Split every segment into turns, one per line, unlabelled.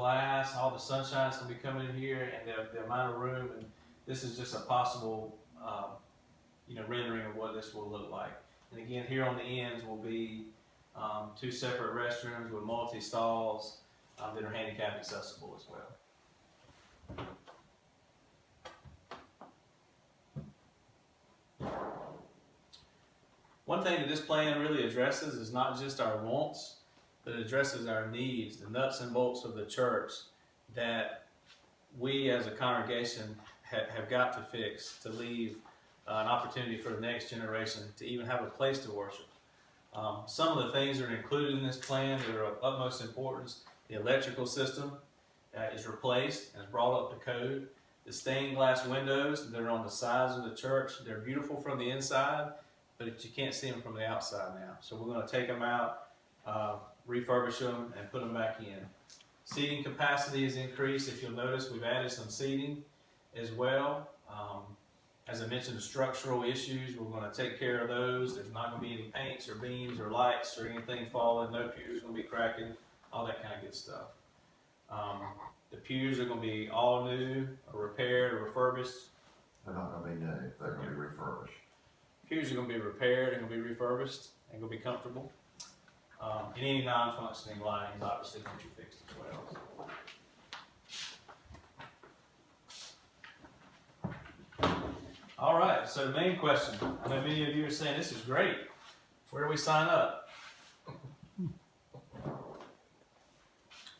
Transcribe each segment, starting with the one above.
glass, all the sunshine's gonna be coming in here, and the amount of room, and this is just a possible, rendering of what this will look like. And again, here on the ends will be 2 separate restrooms with multi-stalls that are handicap accessible as well. One thing that this plan really addresses is not just our wants, but it addresses our needs, the nuts and bolts of the church that we as a congregation have got to fix to leave an opportunity for the next generation to even have a place to worship. Some of the things that are included in this plan that are of utmost importance: the electrical system is replaced and is brought up to code. The stained glass windows that are on the sides of the church, they're beautiful from the inside, but you can't see them from the outside now. So we're going to take them out, refurbish them, and put them back in. Seating capacity is increased. If you'll notice, we've added some seating as well. As I mentioned, the structural issues, we're going to take care of those. There's not going to be any paints or beams or lights or anything falling. No pews going to be cracking, all that kind of good stuff. The pews are going to be all new, or repaired, or refurbished.
They're not going to be new. They're going to be refurbished.
Pews are going to be repaired and going to be refurbished and going to be comfortable. And any non-functioning lighting is obviously going to be fixed as well. All right, so the main question, I know many of you are saying, this is great. Where do we sign up?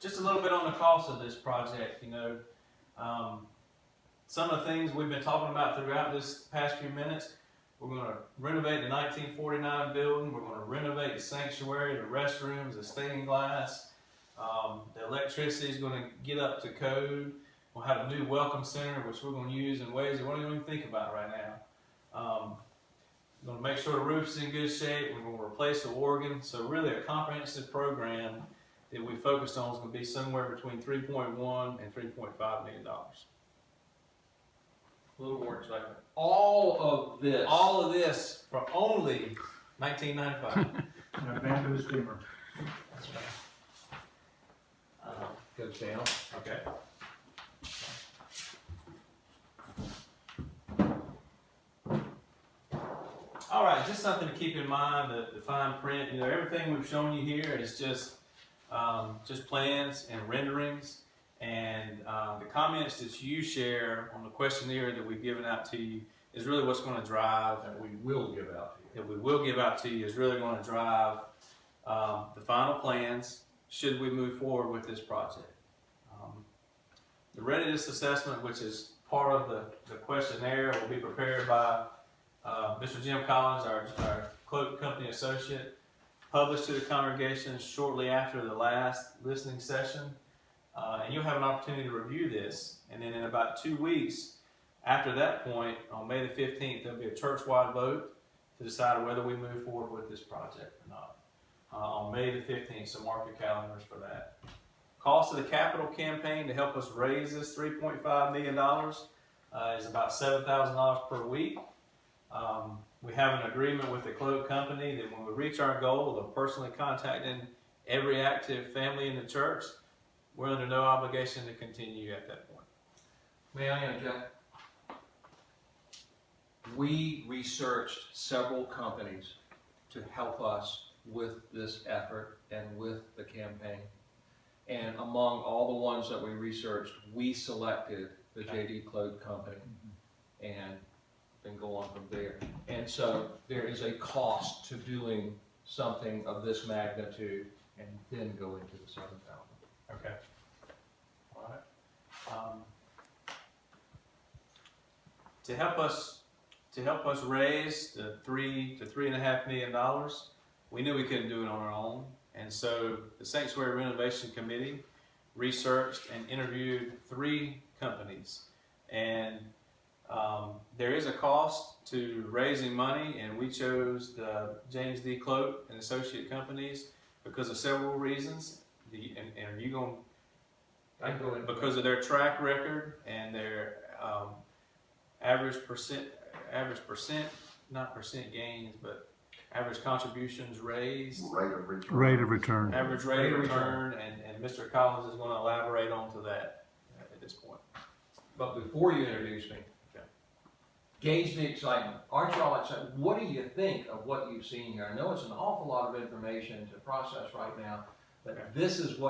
Just a little bit on the cost of this project. Some of the things we've been talking about throughout this past few minutes. We're going to renovate the 1949 building. We're going to renovate the sanctuary, the restrooms, the stained glass. The electricity is going to get up to code. We'll have a new welcome center, which we're going to use in ways that we don't even think about right now. We're going to make sure the roof's in good shape. We're going to replace the organ. So really a comprehensive program that we focused on is going to be somewhere between $3.1 and $3.5 million.
A little more excitement. All of this
for only $19.95.
And a bamboo steamer.
That's right.
goes down.
Okay. All right, just something to keep in mind, the fine print. Everything we've shown you here is just plans and renderings. And the comments that you share on the questionnaire that we've given out to you is really what's going to drive.
That we will give out to you.
That we will give out to you is really going to drive the final plans should we move forward with this project. The readiness assessment, which is part of the questionnaire, will be prepared by Mr. Jim Collins, our cloak company associate, published to the congregation shortly after the last listening session. And you'll have an opportunity to review this. And then in about 2 weeks after that point, on May the 15th, there'll be a church-wide vote to decide whether we move forward with this project or not. On May the 15th, so mark your calendars for that. Cost of the capital campaign to help us raise this $3.5 million is about $7,000 per week. We have an agreement with the cloak company that when we reach our goal of personally contacting every active family in the church, we're under no obligation to continue at that point.
May I interject? We researched several companies to help us with this effort and with the campaign. And among all the ones that we researched, we selected the J.D. Cloak Company and then go on from there. And so there is a cost to doing something of this magnitude and then go into the 7,000.
Okay. All right. To help us raise the $3 to $3.5 million, we knew we couldn't do it on our own, and so the Sanctuary Renovation Committee researched and interviewed 3 companies, and there is a cost to raising money, and we chose the James D. Cloak and Associate Companies because of several reasons. And you going because of their track record and their average percent, not percent gains, but average contributions raised,
Rate of return.
Rate of return.
average rate of return, and Mr. Collins is going to elaborate on this point.
But before you introduce me,
Okay.
gauge the excitement. Aren't y'all excited? What do you think of what you've seen here? I know it's an awful lot of information to process right now, but
Okay.
this is what